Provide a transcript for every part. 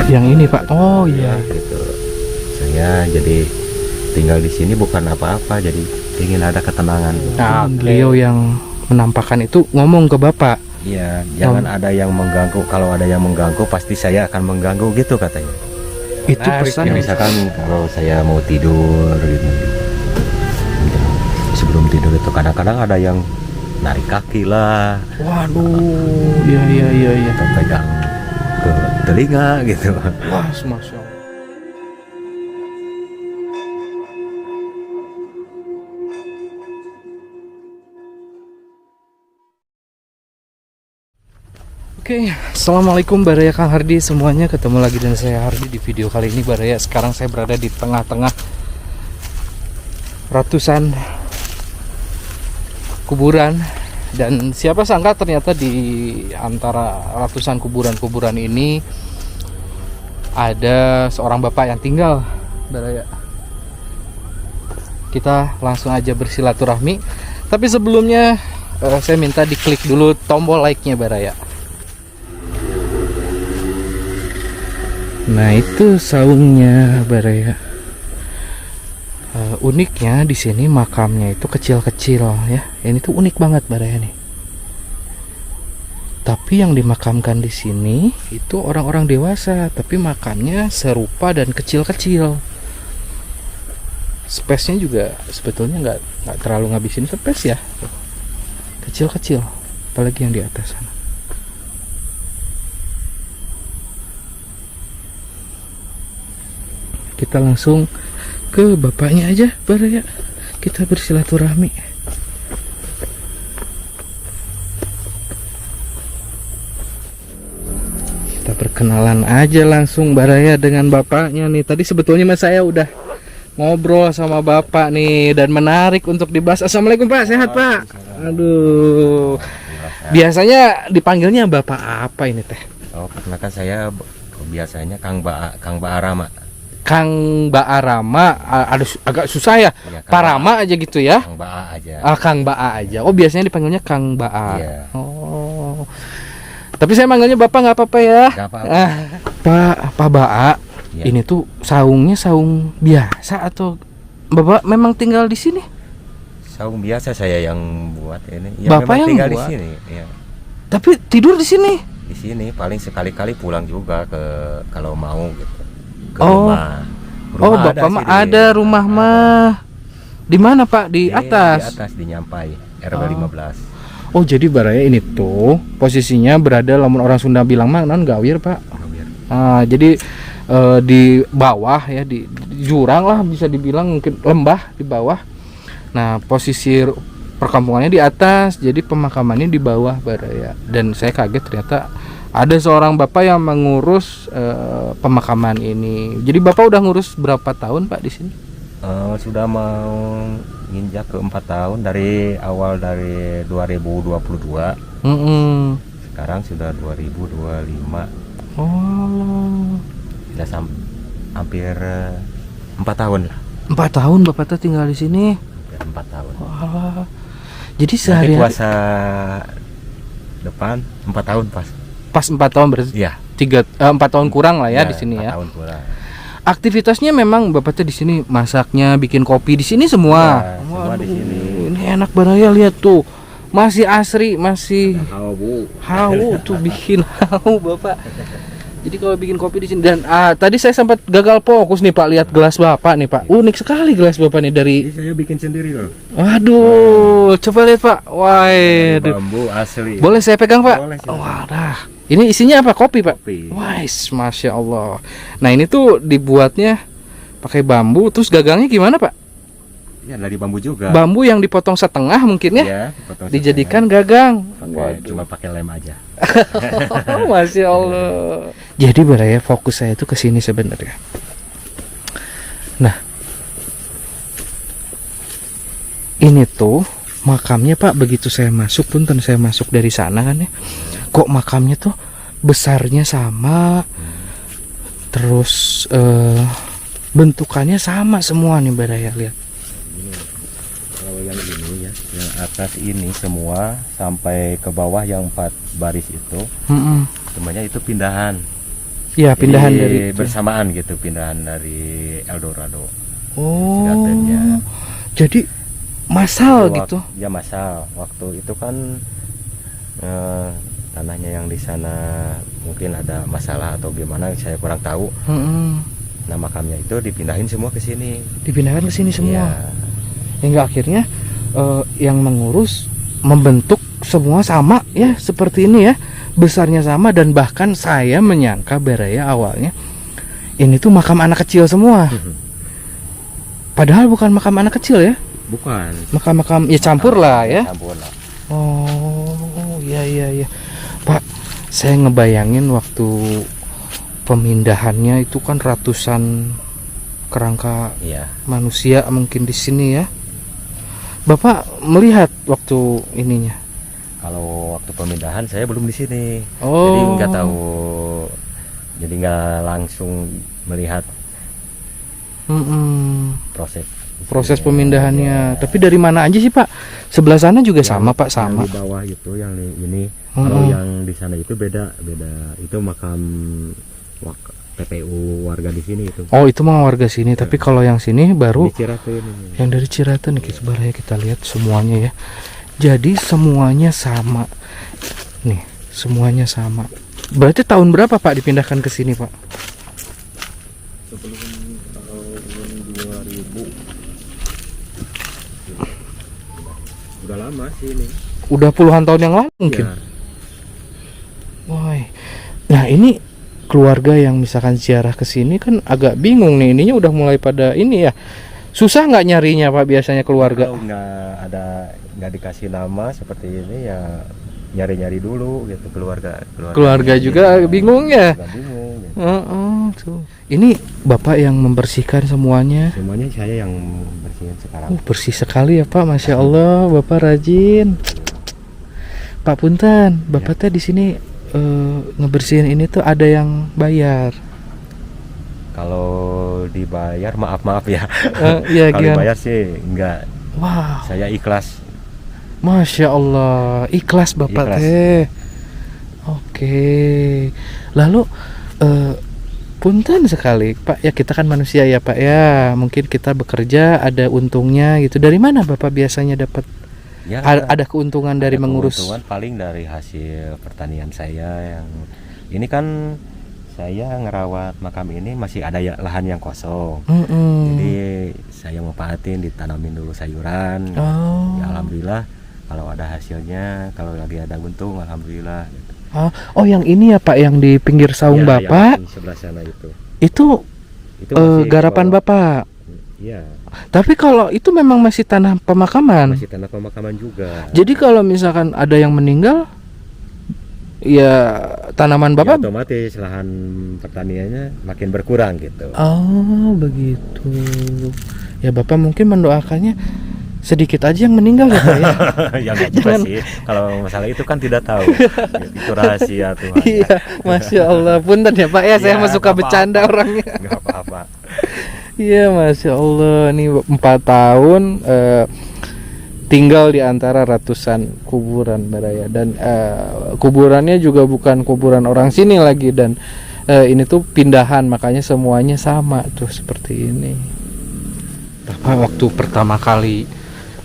Yang ini Pak. Oh iya. Gitu. Saya jadi tinggal di sini bukan apa-apa, jadi ingin ada ketenangan. Nah, beliau yang menampakkan itu ngomong ke Bapak. Iya, jangan ada yang mengganggu. Kalau ada yang mengganggu, pasti saya akan mengganggu gitu katanya. Itu pesan. Ya, misalkan kalau saya mau tidur gitu, sebelum tidur itu kadang-kadang ada yang narik kaki lah. Waduh, iya. Atau pegang ke telinga gitu. Wah, Masya Allah. Oke, Assalamualaikum Baraya Kang Hardi semuanya, ketemu lagi dengan saya Hardi di video kali ini Baraya. Sekarang saya berada di tengah-tengah ratusan kuburan, dan siapa sangka ternyata di antara ratusan kuburan-kuburan ini ada seorang bapak yang tinggal Baraya. Kita langsung aja bersilaturahmi, tapi sebelumnya saya minta diklik dulu tombol like-nya Baraya. Nah, itu saungnya Baraya. Uniknya di sini makamnya itu kecil-kecil ya. Ini tuh unik banget Baraya nih. Tapi yang dimakamkan di sini itu orang-orang dewasa, tapi makamnya serupa dan kecil-kecil. Space-nya juga sebetulnya nggak terlalu ngabisin space ya. Kecil-kecil, apalagi yang di atas sana. Kita langsung ke bapaknya aja Baraya. Kita bersilaturahmi. Kita perkenalan aja langsung Baraya dengan bapaknya nih. Tadi sebetulnya mas saya udah ngobrol sama bapak nih, dan menarik untuk dibahas. Assalamualaikum Pak, sehat Pak? Aduh. Biasanya dipanggilnya bapak apa ini teh? Oh, perkenalkan saya biasanya Kang Baarama. Kang Baarama, ada agak susah ya, Ya, Kang Parama aja gitu ya. Kang Baa aja. Kang Baa aja. Oh, biasanya dipanggilnya Kang Baa. Iya. Oh. Tapi saya manggilnya Bapak nggak apa-apa ya. Nggak apa-apa. Pak Baa, Ya. ini tuh saungnya saung biasa atau Bapak memang tinggal di sini? Saung biasa saya yang buat ini. Bapak memang yang tinggal buat? di sini. Ya. Tapi tidur di sini? Di sini paling sekali-kali pulang juga ke kalau mau gitu. Ke Oh. rumah. Oh, Bapak mah ada rumah mah. Di mana Pak? Di atas. Di atas di Nyampai RW 15. Oh, jadi Baraya ini tuh posisinya berada, lamun orang Sunda bilang mah non gawir Pak. Jadi di bawah ya, di jurang lah bisa dibilang, mungkin lembah di bawah. Nah, posisi perkampungannya di atas, jadi pemakamannya di bawah Baraya. Dan saya kaget ternyata ada seorang bapak yang mengurus pemakaman ini. Jadi bapak udah ngurus berapa tahun Pak di sini? Sudah mau nginjak ke 4 tahun dari awal dari 2022. Sekarang sudah 2025. Oh, Sudah hampir 4 tahun lah. 4 tahun bapak tuh tinggal di sini. Hampir 4 tahun. Wah. Jadi Nanti sehari puasa depan 4 tahun pas 4 tahun berarti Iya. 4 tahun kurang lah ya di sini 4 ya. tahun kurang. Aktivitasnya memang bapak tuh di sini masaknya, bikin kopi di sini semua. Ya, semua di sini. Ini enak Baraya, lihat tuh. Masih asri, masih hau tuh bikin hau bapak. Jadi kalau bikin kopi di sini, dan tadi saya sempat gagal fokus nih Pak, lihat gelas bapak nih Pak. Unik sekali gelas bapak nih dari. Ini saya bikin sendiri loh. Waduh, coba lihat Pak. Wah, Bambu asli. boleh saya pegang Pak? Boleh, silakan. Wadah. Ini isinya apa? Kopi Pak? Kopi. Wah, Masya Allah. Nah, ini tuh dibuatnya pakai bambu, terus gagangnya gimana Pak? Ya dari bambu juga. Bambu yang dipotong setengah mungkin ya? Iya, dipotong Dijadikan setengah. gagang. Cuma pakai lem aja. Masya Allah. Jadi Baraya, fokus saya tuh ke sini sebenarnya. Nah, ini tuh makamnya Pak. Begitu saya masuk, punten saya masuk dari sana kan ya, kok makamnya tuh besarnya sama, terus bentukannya sama semua nih Baraya, lihat. Kalau yang ini ya, yang atas ini semua sampai ke bawah yang 4 baris itu, semuanya itu pindahan. Ya, Jadi pindahan dari itu. bersamaan gitu, pindahan dari Eldorado. Oh. Ciratenya. Jadi massal Jadi gitu. Ya massal. Waktu itu kan tanahnya yang di sana mungkin ada masalah atau gimana, saya kurang tahu. Nah, makamnya itu dipindahin semua ke sini. Dipindahkan ke sini semua. Iya. Hingga akhirnya yang mengurus membentuk semua sama ya, seperti ini ya. Besarnya sama, dan bahkan saya menyangka Baraya awalnya ini tuh makam anak kecil semua. Padahal bukan makam anak kecil ya. Bukan. Makam-makam ya campur lah ya. Campur lah. Oh, iya. Pak, saya ngebayangin waktu pemindahannya itu kan ratusan kerangka Iya. manusia mungkin di sini ya. Bapak melihat waktu ininya? Kalau waktu pemindahan saya belum di sini. Oh. Jadi nggak tahu. Jadi nggak langsung melihat proses pemindahannya. Ya. Tapi dari mana aja sih Pak? Sebelah sana juga sama Pak, sama. Yang di bawah itu yang ini. Kalau yang di sana itu beda. Itu makam TPU warga di sini itu. Oh, itu mah warga sini. Tapi kalau yang sini baru Di Ciratun ini. yang dari Ciratun nih, sebenarnya kita lihat semuanya ya. Jadi semuanya sama. Nih, semuanya sama. Berarti tahun berapa Pak dipindahkan ke sini, Pak? Sebelum tahun 2000. Udah lama sih ini. Udah puluhan tahun yang lalu mungkin. Ya. Wah. Nah, ini keluarga yang misalkan ziarah ke sini kan agak bingung nih. Ininya udah mulai pada ini ya. Susah nggak nyarinya Pak biasanya keluarga? Kalau nggak dikasih nama seperti ini ya, nyari-nyari dulu gitu keluarga Juga bingung ya. juga bingung gitu. Tuh. Ini Bapak yang membersihkan semuanya. Semuanya saya yang bersihin sekarang. Bersih sekali ya Pak, Masya Allah, Bapak rajin. Pak Punten, Bapak teh di sini ngebersihin ini tuh ada yang bayar. Kalau dibayar maaf ya. Iya, Kalau gimana? dibayar sih enggak. Wow, Saya ikhlas. Masya Allah, ikhlas Bapak Ikhlas. teh. Oke, lalu punten sekali Pak ya, kita kan manusia ya Pak ya, mungkin kita bekerja ada untungnya gitu. Dari mana Bapak biasanya dapat Ya, ada keuntungan dari ada mengurus? keuntungan paling dari hasil pertanian saya yang ini kan. Saya ngerawat makam ini masih ada lahan yang kosong. Jadi saya manfaatin, ditanamin dulu sayuran. Oh. Ya, alhamdulillah kalau ada hasilnya, kalau lagi ada untung alhamdulillah gitu. Oh, yang ini ya Pak, yang di pinggir saung Ya, Bapak yang di sebelah sana itu itu masih garapan kalau- Bapak. Iya, Tapi kalau itu memang masih tanah pemakaman. masih tanah pemakaman juga. Jadi kalau misalkan ada yang meninggal, ya tanaman Ya, Bapak. otomatis lahan pertaniannya makin berkurang gitu. Oh, begitu. Ya Bapak mungkin mendoakannya sedikit aja yang meninggal ya Pak ya. Ya nggak juga Jangan- sih. Kalau masalah itu kan tidak tahu. Itu rahasia Tuhan. Iya, Masya Allah. Punten ya Pak ya, saya Ya, mah suka nggak bercanda apa-apa. orangnya. Nggak apa-apa. Iya, Masya Allah. Ini 4 tahun tinggal di antara ratusan kuburan Baraya. Dan kuburannya juga bukan kuburan orang sini lagi. Dan ini tuh pindahan, makanya semuanya sama tuh seperti ini. Bapak waktu pertama kali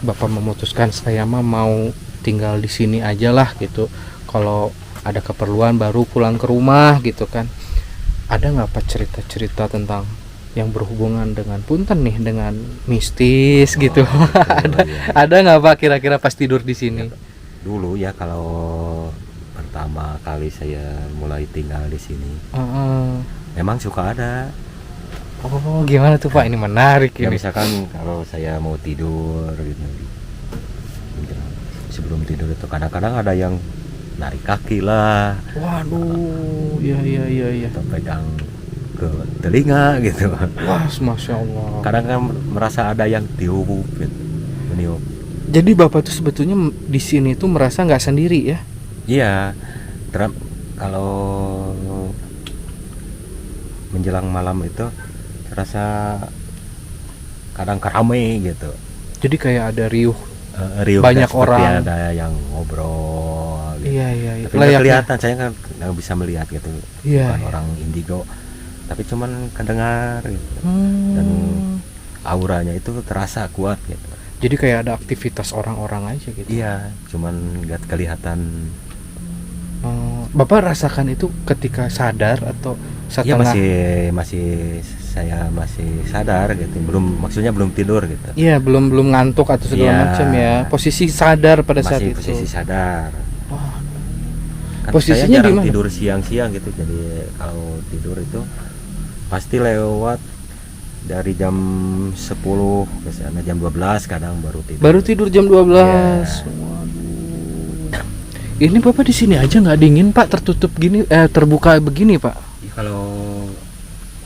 Bapak memutuskan saya mah mau tinggal di sini aja lah gitu. Kalau ada keperluan baru pulang ke rumah gitu kan. Ada nggak Pak cerita-cerita tentang yang berhubungan dengan punten nih, dengan mistis gitu? Ada nggak Pak kira-kira pas tidur di sini? Dulu ya kalau pertama kali saya mulai tinggal di sini, memang suka ada. Oh, gimana tuh Pak? Ini menarik Ya ini. misalkan kalau saya mau tidur gitu, sebelum tidur itu kadang-kadang ada yang narik kaki lah, Waduh, iya. atau pegang ke telinga gitu. Wah, Masya Allah. Kadang kan merasa ada yang tiup gitu, meniup. Jadi Bapak tuh sebetulnya di sini tuh merasa nggak sendiri ya? Iya, kalau menjelang malam itu terasa kadang kerame gitu. Jadi kayak ada riuh Riuh Banyak seperti orang. ada yang ngobrol Iya, iya. Tapi nggak kelihatan, saya kan nggak bisa melihat gitu. Iya, Bukan iya. orang indigo, tapi cuman kedengar gitu. Dan auranya itu terasa kuat gitu. Jadi kayak ada aktivitas orang-orang aja gitu. Iya, cuman nggak kelihatan. Bapak rasakan itu ketika sadar atau Iya, setengah? saya masih sadar gitu. Maksudnya belum tidur gitu. Iya, belum ngantuk atau segala Iya. macam ya. Posisi sadar pada saat Masih itu. posisi sadar. Wah, Kan posisinya saya di jarang mana? tidur siang-siang gitu. Jadi kalau tidur itu pasti lewat dari jam 10 ke sana, jam 12 kadang baru tidur. Baru tidur jam 12. Iya. Waduh. Ini Bapak di sini aja nggak dingin, Pak? Tertutup gini, terbuka begini, Pak. Ya, kalau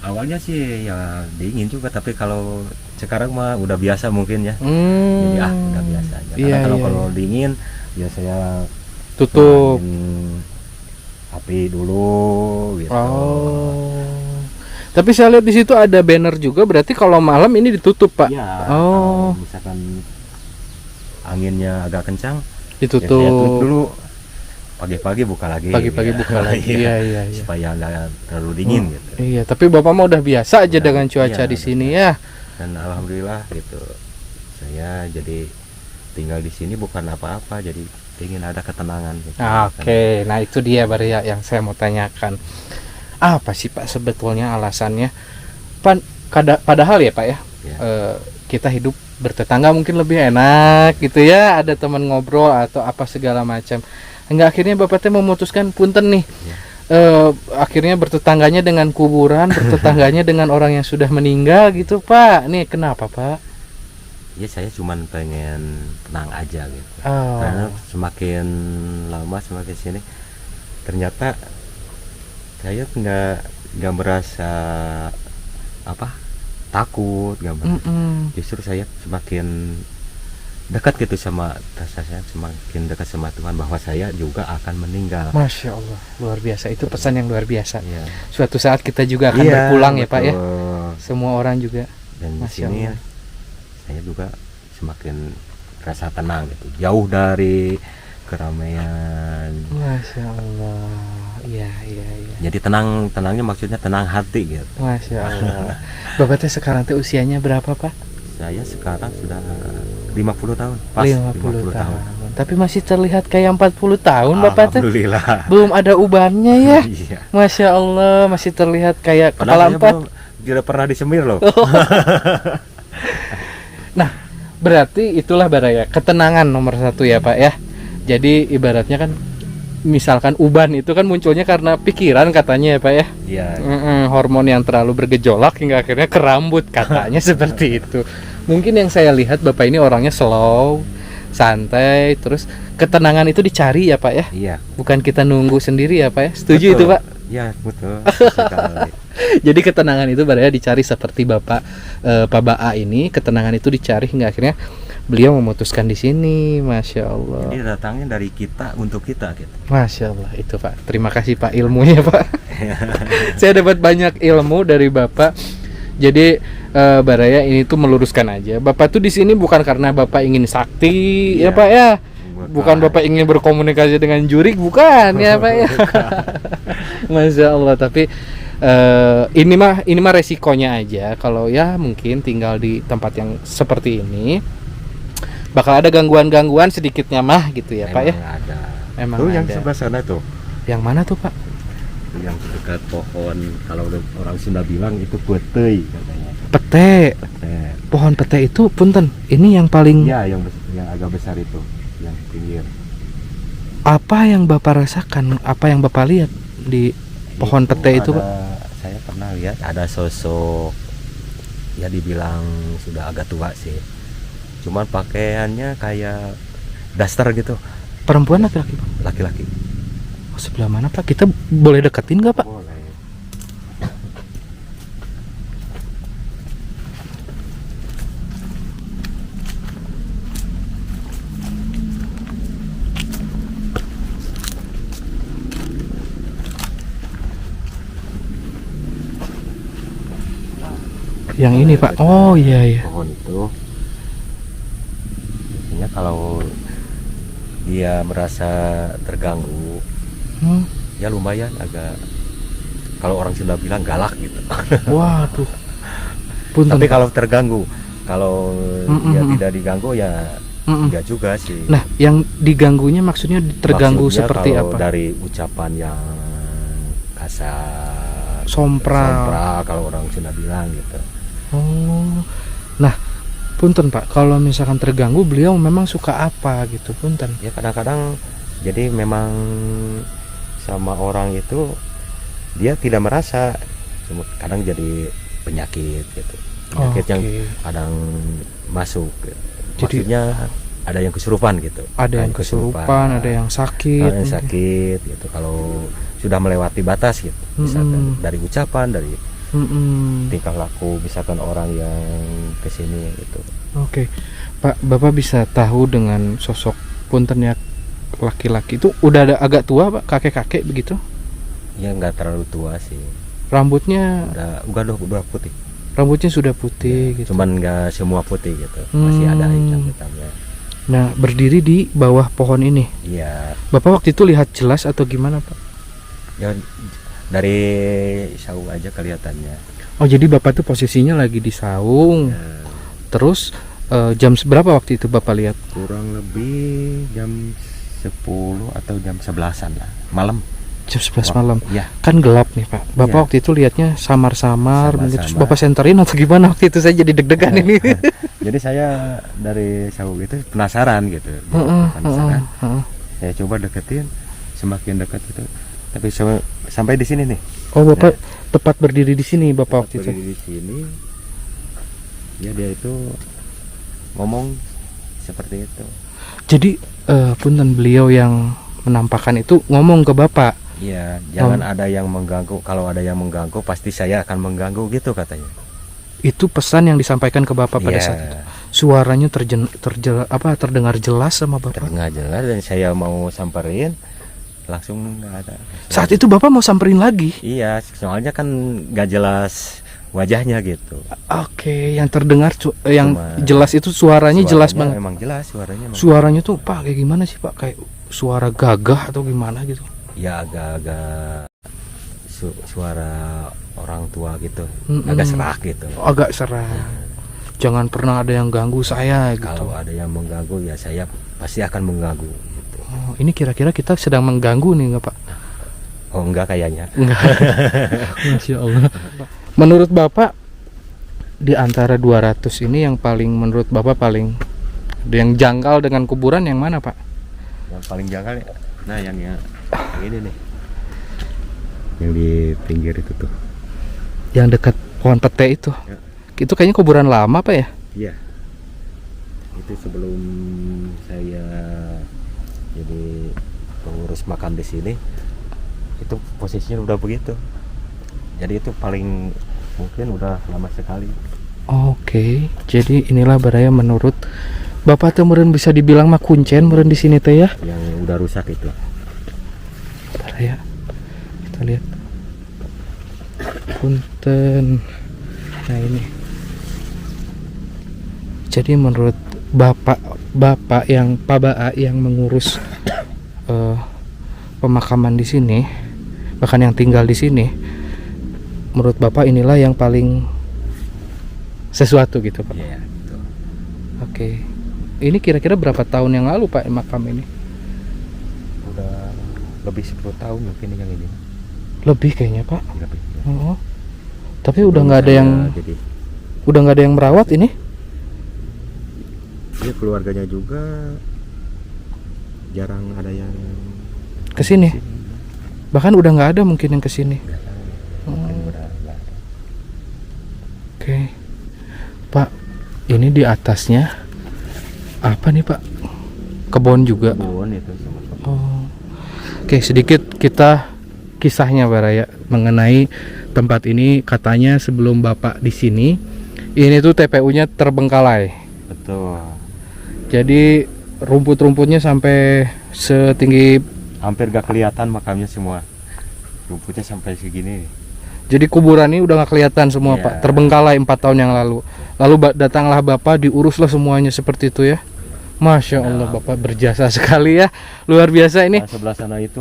awalnya sih ya dingin juga, tapi kalau sekarang mah udah biasa mungkin ya. Jadi udah biasa aja. Iya, Karena iya, kalau iya. dingin ya saya Tutup. nyalain api dulu gitu. Oh. Tapi saya lihat di situ ada banner juga, berarti kalau malam ini ditutup, Pak. Iya. Oh. Kalau misalkan anginnya agak kencang, ya saya tutup Ditutup. dulu. Pagi-pagi buka lagi. Pagi-pagi ya. buka lagi. Iya. Iya, iya. Supaya nggak terlalu dingin gitu. Iya, tapi Bapak mah udah biasa aja Udah, dengan cuaca iya, di udah sini ya. Dan alhamdulillah gitu, saya jadi tinggal di sini bukan apa-apa, jadi ingin ada ketenangan gitu. Oke, nah itu dia baru ya yang saya mau tanyakan. Apa sih Pak sebetulnya alasannya? Padahal ya Pak ya, Ya. kita hidup bertetangga mungkin lebih enak gitu ya, ada teman ngobrol atau apa segala macam. Enggak, akhirnya Bapak teh memutuskan punten nih. Ya. Akhirnya bertetangganya dengan kuburan, bertetangganya dengan orang yang sudah meninggal gitu Pak. Nih kenapa Pak? Ya saya cuman pengen tenang aja gitu. Oh. Karena semakin lama semakin sini ternyata saya nggak merasa apa takut, nggak merasa. Justru saya semakin dekat gitu sama saya, semakin dekat sama Tuhan bahwa saya juga akan meninggal. Masya Allah, luar biasa. Itu pesan yang luar biasa. Iya. Suatu saat kita juga akan Iya, berpulang ya Pak ya. betul. Semua orang juga. Dan di Masya sini Allah. saya juga semakin rasa tenang gitu, jauh dari keramaian. Masya Allah. Iya, iya, iya. Jadi tenangnya maksudnya tenang hati gitu. Masya Allah. Bapak teh sekarang teh usianya berapa Pak? Saya sekarang sudah 50 tahun. Pas 50 tahun. Tapi masih terlihat kayak 40 tahun Bapak teh. Alhamdulillah. Belum ada ubannya ya. Iya. Masya Allah, masih terlihat kayak kepala Padahal saya empat. tidak pernah disemir loh. Nah, berarti itulah baraya ketenangan nomor satu ya Pak ya. Jadi ibaratnya kan, misalkan uban itu kan munculnya karena pikiran katanya ya Pak ya. Iya. Hormon yang terlalu bergejolak hingga akhirnya ke rambut katanya seperti itu. Mungkin yang saya lihat Bapak ini orangnya slow, santai, terus ketenangan itu dicari ya Pak ya. Iya. Bukan kita nunggu sendiri ya Pak ya. Setuju Betul. itu Pak? Iya, betul. Sekali. Jadi ketenangan itu baraya dicari seperti Bapak Pak Ba'a ini, ketenangan itu dicari hingga akhirnya beliau memutuskan di sini. Masya Allah. Jadi datangnya dari kita untuk kita gitu. Masya Allah itu Pak. Terima kasih Pak ilmunya Pak. Saya dapat banyak ilmu dari Bapak. Jadi baraya ini tuh meluruskan aja. Bapak tuh di sini bukan karena Bapak ingin sakti ya Iya. Pak ya. Bukan Bapak ingin berkomunikasi dengan jurik, bukan ya Pak ya. Masya Allah. Tapi ini mah resikonya aja. Kalau ya mungkin tinggal di tempat yang seperti ini, bakal ada gangguan-gangguan sedikitnya mah gitu ya Pak ya. Ada. Memang Tuh yang ada. sebelah sana tuh. Yang mana tuh Pak? Yang dekat pohon, kalau orang Sunda bilang itu petei katanya. Pete. Pohon pete itu punten. Ini yang paling Iya, yang agak besar itu, yang pinggir. apa yang Bapak rasakan? Apa yang Bapak lihat di pohon pete itu Pak? Saya pernah lihat ada sosok, ya dibilang sudah agak tua sih. Cuman pakaiannya kayak daster gitu. Perempuan laki-laki Pak? Laki-laki. Oh, sebelah mana Pak? Kita boleh deketin nggak Pak? Boleh. Yang ini Pak. Oh iya iya. Pohon itu biasanya kalau di dia merasa terganggu, ya lumayan agak, kalau orang Sunda bilang galak gitu. Waduh. Punten, Tapi Pak. kalau terganggu, kalau dia tidak diganggu ya enggak juga sih. Nah, yang diganggunya maksudnya terganggu Maksudnya seperti kalau apa? dari ucapan yang kasar, Sompral. kalau orang Sunda bilang gitu. Oh. Nah, punten Pak, kalau misalkan terganggu beliau memang suka apa gitu, punten? Ya kadang-kadang jadi memang sama orang itu dia tidak merasa, cuma kadang jadi penyakit gitu, penyakit yang kadang masuk gitu. Jadi Maksudnya ada yang kesurupan gitu, ada yang kesurupan, ada yang sakit, ada yang sakit gitu kalau sudah melewati batas gitu, misalkan dari ucapan, dari tingkah laku misalkan orang yang kesini gitu. Oke, Pak, Bapak bisa tahu dengan sosok puntennya laki-laki itu udah ada agak tua Pak, kakek-kakek begitu? Ya nggak terlalu tua sih, Rambutnya udah putih. Rambutnya sudah putih gitu. Cuman nggak semua putih gitu, masih ada hitam-hitamnya. Nah, berdiri di bawah pohon ini. Iya. Bapak waktu itu lihat jelas atau gimana Pak? Ya dari saung aja kelihatannya. Oh, jadi Bapak tuh posisinya lagi di saung. Ya, Terus jam berapa waktu itu Bapak lihat? kurang lebih jam 10 atau jam 11-an lah malam. Jam 11 malam. Iya. Kan gelap nih Pak. Bapak Iya. waktu itu lihatnya samar-samar, mungkin terus Samar-samar. Bapak senterin atau gimana waktu itu? Saya jadi deg-degan ini. Jadi saya dari saung itu penasaran gitu. Saya coba deketin, semakin dekat itu. Tapi sampai di sini nih. Oh, Bapak tepat berdiri di sini Bapak waktu itu. Berdiri di sini. Ya dia itu ngomong seperti itu. Jadi punten beliau yang menampakkan itu ngomong ke Bapak. Iya, jangan ada yang mengganggu. Kalau ada yang mengganggu, pasti saya akan mengganggu gitu katanya. Itu pesan yang disampaikan ke Bapak pada Iya, saat itu. Suaranya terdengar jelas sama Bapak. terdengar jelas dan saya mau samperin, langsung nggak ada. Saat itu Bapak mau samperin lagi. Iya, soalnya kan nggak jelas wajahnya gitu. Oke, yang terdengar yang Cuma jelas itu suaranya jelas Suaranya banget. Emang jelas suaranya. Emang Suaranya tuh Pak kayak gimana sih Pak? Kayak suara gagah atau gimana gitu? ya agak-agak suara orang tua gitu, agak serak gitu. Agak serak. Jangan pernah ada yang ganggu saya gitu. Kalau ada yang mengganggu ya saya pasti akan mengganggu gitu. Oh, ini kira-kira kita sedang mengganggu nih nggak Pak? Oh enggak kayaknya. Enggak. Masya Allah. Menurut Bapak di antara 200 ini yang paling menurut Bapak paling yang janggal dengan kuburan yang mana Pak? Yang paling janggal ya, nah yang ini nih, yang di pinggir itu tuh. Yang dekat pohon pete itu. Ya. Itu kayaknya kuburan lama Pak ya? Iya. Itu sebelum saya jadi pengurus makam di sini, itu posisinya udah begitu. Jadi itu paling mungkin udah lama sekali. Oke, jadi inilah baraya menurut Bapak teh meureun bisa dibilang mah kuncen meureun di sini teh ya. Yang udah rusak itu. Baraya. Kita lihat. Punten. Nah ini. Jadi menurut Bapak yang Pak Baa yang mengurus pemakaman di sini, bahkan yang tinggal di sini, menurut Bapak inilah yang paling sesuatu gitu Pak. Iya, betul. Oke. Ini kira-kira berapa tahun yang lalu Pak makam ini? Udah lebih 10 tahun mungkin yang ini. Lebih kayaknya Pak. Lebih. Oh. Tapi udah nggak ada yang Jadi udah nggak ada yang merawat ini? ya keluarganya juga jarang ada yang Kesini. Bahkan udah nggak ada mungkin yang kesini. Oke. Pak, ini di atasnya apa nih Pak? Kebun juga. Kebun itu sama-sama. Oh. Oke, sedikit kita kisahnya Baraya mengenai tempat ini. Katanya sebelum Bapak di sini, ini tuh TPU-nya terbengkalai. Betul. Jadi rumput-rumputnya sampai setinggi, Hampir gak kelihatan makamnya semua. Rumputnya sampai segini. jadi kuburan ini udah nggak kelihatan semua Iya. Pak. Terbengkalai 4 tahun yang lalu. Lalu datanglah Bapak, diuruslah semuanya seperti itu ya. Masya Allah, Bapak berjasa sekali ya, luar biasa ini. Nah, sebelah sana itu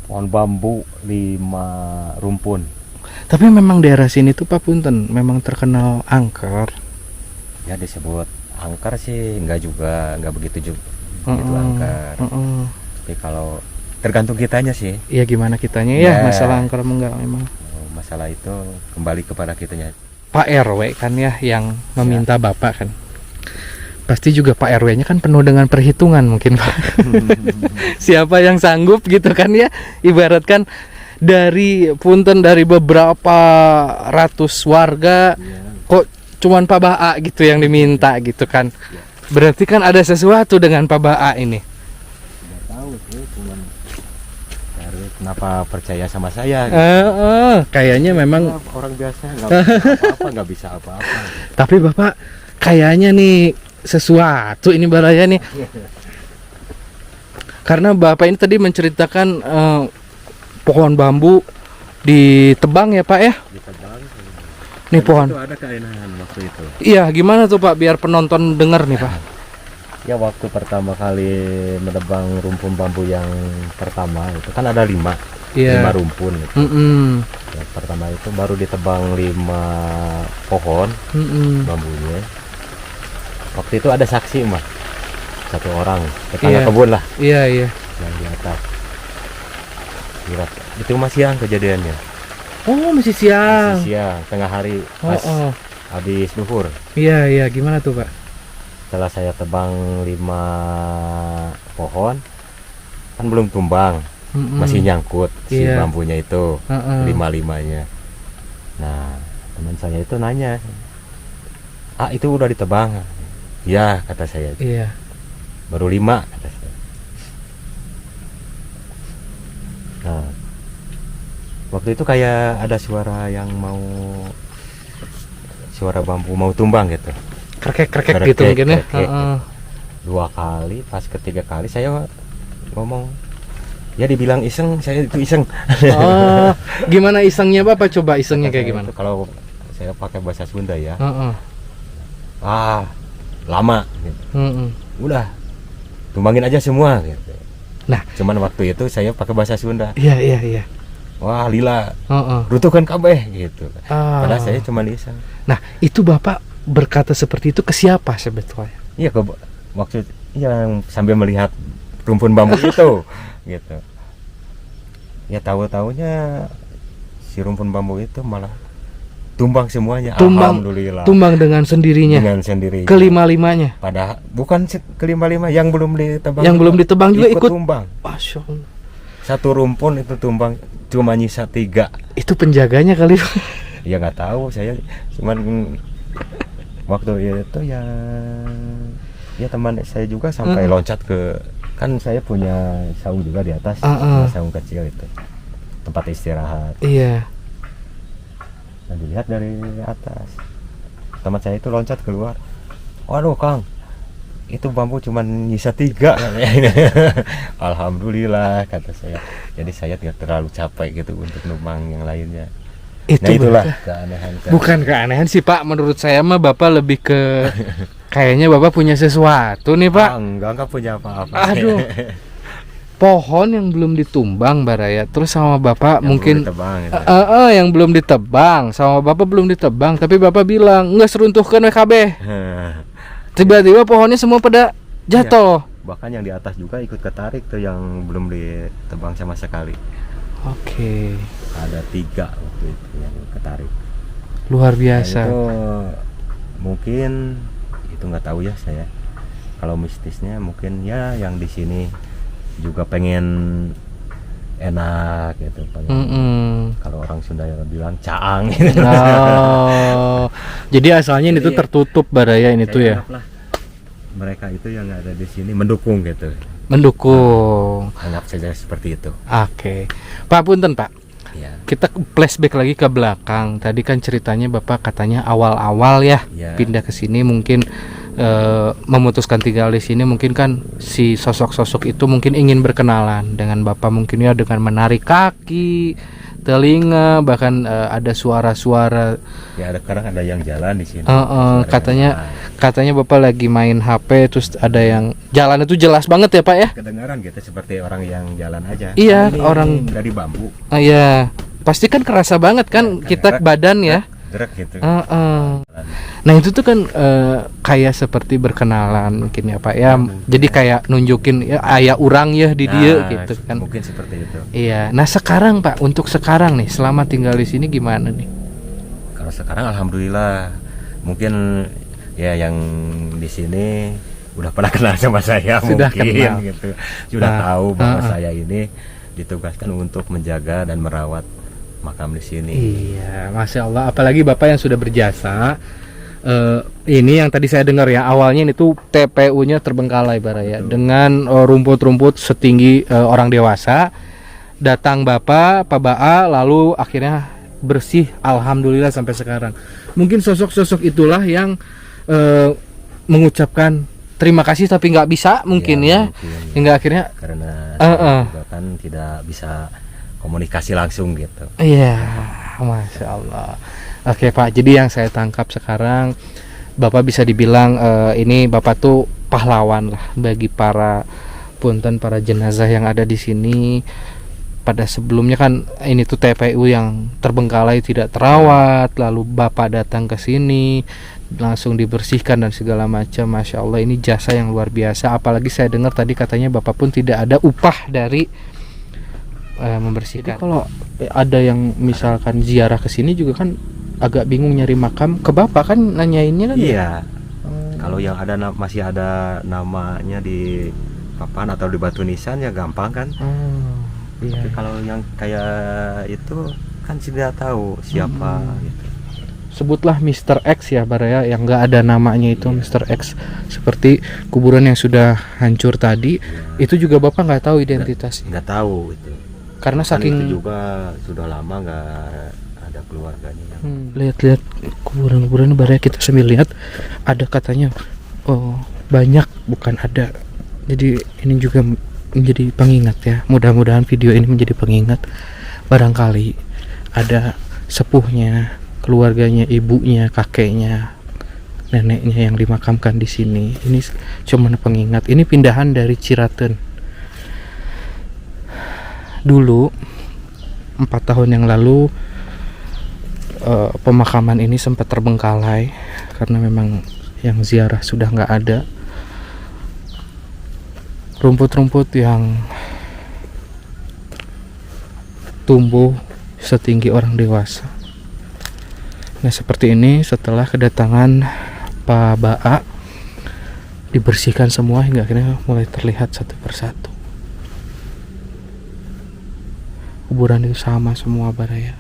pohon bambu 5 rumpun. Tapi memang daerah sini tuh Pak Punten memang terkenal angker. Ya disebut angker sih enggak juga, enggak begitu juga gitu angker. Tapi kalau tergantung kitanya sih. Iya, gimana kitanya ya, masalah angker enggak memang. Masalah itu kembali kepada kitanya. Pak RW kan ya yang meminta Bapak kan. Pasti juga Pak RW-nya kan penuh dengan perhitungan mungkin Pak. Siapa yang sanggup gitu kan ya. Ibaratkan dari punten dari beberapa ratus warga kok cuman Pak Ba'a gitu yang diminta gitu kan. Berarti kan ada sesuatu dengan Pak Ba'a ini. Nggak tahu sih, cuman kenapa percaya sama saya gitu. Kayaknya memang orang biasa nggak bisa apa-apa, nggak bisa apa-apa. Tapi Bapak kayaknya nih sesuatu ini Baraya nih. Karena Bapak ini tadi menceritakan pohon bambu ditebang ya Pak ya? Ditebang. Nih pohon. Itu ada keenahan waktu itu. Iya, gimana tuh Pak biar penonton dengar nih Pak? Ya waktu pertama kali menebang rumpun bambu yang pertama itu kan ada 5 rumpun gitu. Yang pertama itu baru ditebang 5 pohon bambunya. Waktu itu ada saksi mah, 1 orang tetangga kebun lah. Iya. Yang di atas. Itu masih siang kejadiannya. Oh, masih siang. Masih siang, tengah hari pas habis duhur. Iya, gimana tuh Pak? Setelah saya tebang 5 pohon, kan belum tumbang, masih nyangkut si bambunya itu, 5-5-nya. Nah, teman saya itu nanya, itu udah ditebang? Ya, kata saya. Iya. Baru 5, kata saya. Nah, waktu itu kayak ada suara bambu mau tumbang gitu. Krek gitu mungkin ya. Gitu. 2 kali, pas ketiga kali saya ngomong, ya dibilang iseng, saya itu iseng. Gimana isengnya Bapak? Coba isengnya kayak gimana? Kalau saya pakai bahasa Sunda ya, lama gitu. Udah tumbangin aja semua gitu. Nah, cuman waktu itu saya pakai bahasa Sunda. Iya. Wah, lila, rutuhkan kabeh gitu. Padahal saya cuma iseng. Nah, itu Bapak berkata seperti itu ke siapa sebetulnya? Iya, maksud yang sambil melihat rumpun bambu itu gitu. Ya tahu-taunya si rumpun bambu itu malah tumbang semuanya. Alhamdulillah. Tumbang dengan sendirinya. Kelima-limanya. Padahal bukan kelima-lima yang belum ditebang. Yang belum ditebang juga ikut tumbang. Masya Allah. 1 rumpun itu tumbang cuma nyisa 3. Itu penjaganya kali. Ya nggak tahu, saya cuman waktu itu ya teman saya juga sampai loncat ke, kan saya punya saung juga di atas, saung kecil itu tempat istirahat. Iya. Nah, dilihat dari atas, teman saya itu loncat keluar. Waduh Kang, itu bambu cuman nyisa 3. Alhamdulillah, kata saya. Jadi saya tidak terlalu capek gitu untuk numpang yang lainnya. Itulah keanehan. Bukan keanehan sih Pak, menurut saya mah Bapak lebih ke kayaknya Bapak punya sesuatu nih Pak. Enggak punya apa-apa. Aduh. Pohon yang belum ditumbang Baraya, terus sama Bapak yang mungkin yang belum ditebang, sama Bapak belum ditebang, tapi Bapak bilang enggak seruntuhkan WKB. Tiba-tiba pohonnya semua pada jatuh. Ya, bahkan yang di atas juga ikut ketarik tuh, yang belum ditebang sama sekali. Oke. Ada 3 waktu itu yang ketarik. Luar biasa. Nah, itu mungkin itu nggak tahu ya saya. Kalau mistisnya mungkin ya yang di sini juga pengen enak gitu, pengen. Kalau orang Sunda yang bilang caang gitu. Jadi asalnya ini tuh tertutup Baraya ini tuh ya. Mereka itu yang ada di sini mendukung gitu. Mendukung. Anggap saja seperti itu. Oke. Pak Punten Pak. Ya. Kita flashback lagi ke belakang. Tadi kan ceritanya Bapak katanya awal-awal ya, pindah ke sini mungkin memutuskan tinggal di sini, mungkin kan si sosok-sosok itu mungkin ingin berkenalan dengan Bapak, mungkin ya dengan menarik kaki, telinga, bahkan ada suara-suara. Ya ada kadang ada yang jalan di sini. Katanya Bapak lagi main HP, terus ada yang jalan itu jelas banget ya Pak ya? Kedengaran gitu seperti orang yang jalan aja. Iya, ini orang dari bambu. Iya, pasti kan kerasa banget kan kita badan ya. Gerak gitu. Nah itu tuh kan kayak seperti berkenalan mungkin ya Pak ya. Jadi kayak nunjukin ya ayah orang ya di dia gitu kan. Mungkin seperti itu. Iya. Nah sekarang Pak, untuk sekarang nih selama tinggal di sini gimana nih? Kalau sekarang alhamdulillah, mungkin ya yang di sini udah pernah kenal sama saya, Sudah mungkin kenal. gitu. Sudah tahu bahwa saya ini ditugaskan untuk menjaga dan merawat makam di sini. Iya, Masya Allah. Apalagi Bapak yang sudah berjasa. Ini yang tadi saya dengar ya, awalnya ini tuh TPU-nya terbengkalai Baraya dengan rumput-rumput setinggi orang dewasa. Datang Bapak, Pak Ba'a, lalu akhirnya bersih, alhamdulillah sampai sekarang. Mungkin sosok-sosok itulah yang mengucapkan terima kasih tapi nggak bisa mungkin ya, hingga akhirnya karena saya juga kan tidak bisa komunikasi langsung gitu. Iya, Masya Allah. Oke Pak, jadi yang saya tangkap sekarang Bapak bisa dibilang ini Bapak tuh pahlawan lah bagi para jenazah yang ada di sini. Pada sebelumnya kan ini tuh TPU yang terbengkalai, tidak terawat, lalu Bapak datang ke sini langsung dibersihkan dan segala macam. Masya Allah, ini jasa yang luar biasa. Apalagi saya dengar tadi katanya Bapak pun tidak ada upah dari membersihkan. Jadi kalau ada yang misalkan ziarah ke sini juga kan agak bingung nyari makam, ke Bapak kan nanyainnya kan. Iya. Kalau yang ada masih ada namanya di papan atau di batu nisan ya gampang kan. Iya. Tapi kalau yang kayak itu kan tidak tahu siapa gitu. Sebutlah Mr. X ya Baraya, yang nggak ada namanya itu Mr. X. Seperti kuburan yang sudah hancur tadi, itu juga Bapak nggak tahu identitasnya. Nggak tahu itu. Karena Kan saking itu juga sudah lama nggak ada keluarganya yang lihat-lihat kuburan-kuburan Baraya, kita sambil lihat ada katanya banyak bukan ada. Jadi ini juga menjadi pengingat ya. Mudah-mudahan video ini menjadi pengingat, barangkali ada sepuhnya, keluarganya, ibunya, kakeknya, neneknya yang dimakamkan di sini. Ini cuma pengingat. Ini pindahan dari Ciraten. Dulu 4 tahun yang lalu pemakaman ini sempat terbengkalai karena memang yang ziarah sudah nggak ada. Rumput-rumput yang tumbuh setinggi orang dewasa. Nah seperti ini setelah kedatangan Pak Ba'a, dibersihkan semua hingga akhirnya mulai terlihat satu persatu. Kuburan itu sama semua Baraya.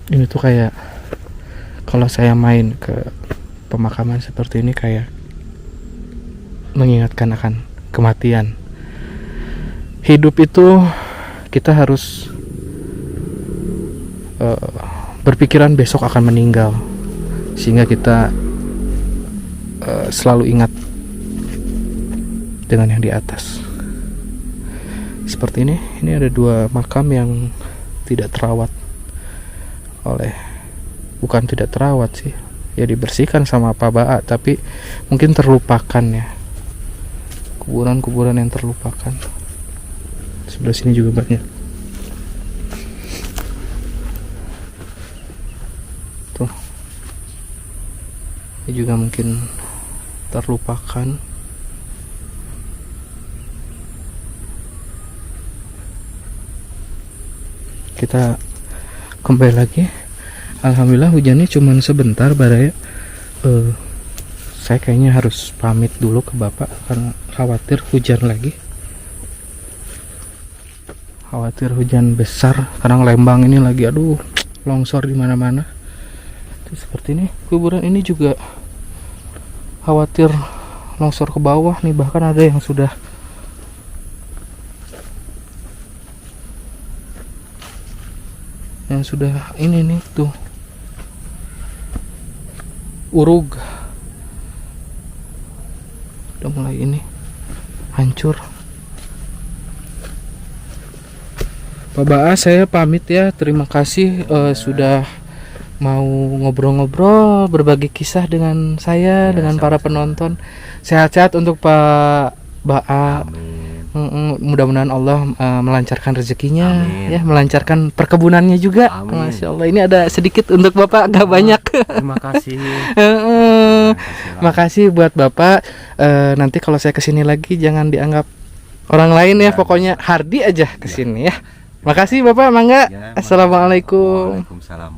Ini tuh kayak kalau saya main ke pemakaman seperti ini kayak mengingatkan akan kematian. Hidup itu kita harus berpikiran besok akan meninggal, sehingga kita selalu ingat dengan yang di atas. Seperti ini ada 2 makam yang tidak terawat bukan tidak terawat sih ya, dibersihkan sama Pak Ba'a, tapi mungkin terlupakan ya, kuburan-kuburan yang terlupakan. Sebelah sini juga banyak tuh, ini juga mungkin terlupakan. Kita kembali lagi. Alhamdulillah hujannya cuma sebentar Baraya. Saya kayaknya harus pamit dulu ke Bapak karena khawatir hujan lagi. Khawatir hujan besar. Sekarang Lembang ini lagi longsor di mana-mana. Seperti ini, kuburan ini juga khawatir longsor ke bawah nih, bahkan ada yang sudah yang sudah ini nih tuh urug udah mulai ini hancur. Pak Baas, saya pamit ya. Terima kasih sudah mau ngobrol-ngobrol, berbagi kisah dengan saya, dengan para penonton. Sehat-sehat untuk Pak Baas. Mudah-mudahan Allah melancarkan rezekinya. Amin. Ya, melancarkan perkebunannya juga. Amin. Masya Allah, ini ada sedikit untuk Bapak, gak banyak. Terima kasih. Makasih buat Bapak. Nanti kalau saya kesini lagi jangan dianggap orang lain ya, pokoknya Hardi aja kesini ya. Makasih Bapak, mangga. Assalamualaikum. Waalaikumsalam.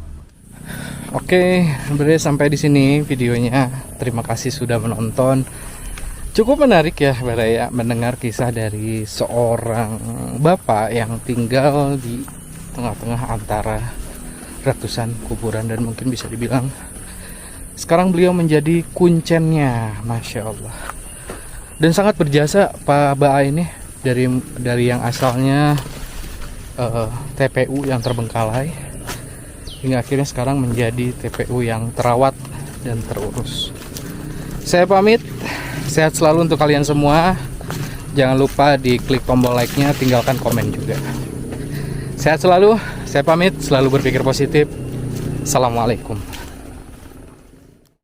Oke, berarti sampai di sini videonya. Terima kasih sudah menonton. Cukup menarik ya Baraya mendengar kisah dari seorang bapak yang tinggal di tengah-tengah antara ratusan kuburan, dan mungkin bisa dibilang sekarang beliau menjadi kuncennya, Masya Allah. Dan sangat berjasa Pak Ba'a ini, dari yang asalnya TPU yang terbengkalai hingga akhirnya sekarang menjadi TPU yang terawat dan terurus. Saya pamit, sehat selalu untuk kalian semua. Jangan lupa di klik tombol like-nya, tinggalkan komen juga. Sehat selalu, saya pamit, selalu berpikir positif. Assalamualaikum.